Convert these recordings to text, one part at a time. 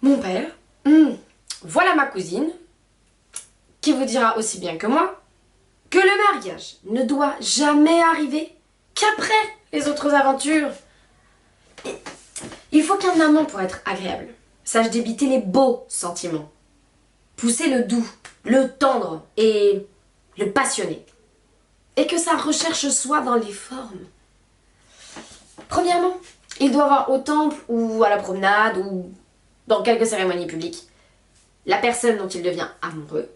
Mon père, voilà ma cousine, qui vous dira aussi bien que moi que le mariage ne doit jamais arriver qu'après les autres aventures. Et il faut qu'un amant, pour être agréable, sache débiter les beaux sentiments, pousser le doux, le tendre et le passionné, et que sa recherche soit dans les formes. Premièrement, il doit voir au temple ou à la promenade ou dans quelques cérémonies publiques la personne dont il devient amoureux,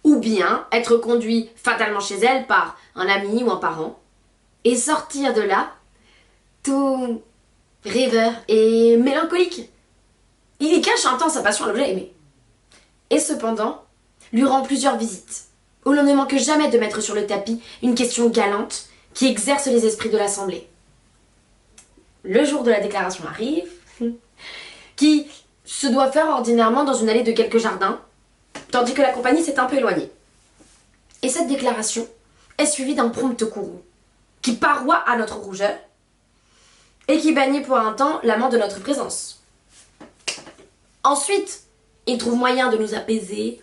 ou bien être conduit fatalement chez elle par un ami ou un parent, et sortir de là tout rêveur et mélancolique. Il y cache un temps sa passion à l'objet aimé. Et cependant, lui rend plusieurs visites, où l'on ne manque jamais de mettre sur le tapis une question galante qui exerce les esprits de l'assemblée. Le jour de la déclaration arrive, qui se doit faire ordinairement dans une allée de quelques jardins, tandis que la compagnie s'est un peu éloignée. Et cette déclaration est suivie d'un prompt courroux, qui paroie à notre rougeur, et qui bannit pour un temps l'amant de notre présence. Ensuite, il trouve moyen de nous apaiser,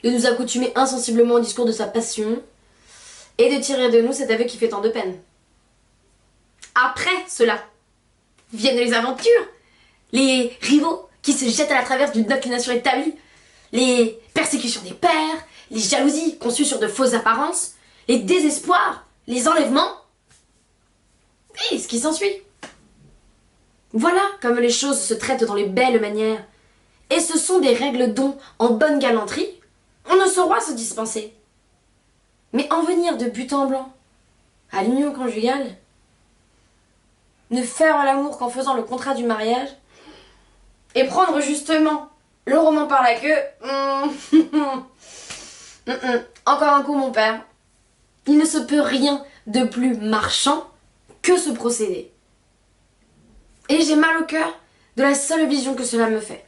de nous accoutumer insensiblement au discours de sa passion, et de tirer de nous cet aveu qui fait tant de peine. Après cela, viennent les aventures, les rivaux qui se jettent à la traverse d'une inclination établie, les persécutions des pères, les jalousies conçues sur de fausses apparences, les désespoirs, les enlèvements, et ce qui s'ensuit. Voilà comme les choses se traitent dans les belles manières. Et ce sont des règles dont, en bonne galanterie, on ne saura se dispenser. Mais en venir de but en blanc à l'union conjugale, ne faire l'amour qu'en faisant le contrat du mariage, et prendre justement le roman par la queue, encore un coup mon père, il ne se peut rien de plus marchand que ce procédé. Et j'ai mal au cœur de la seule vision que cela me fait.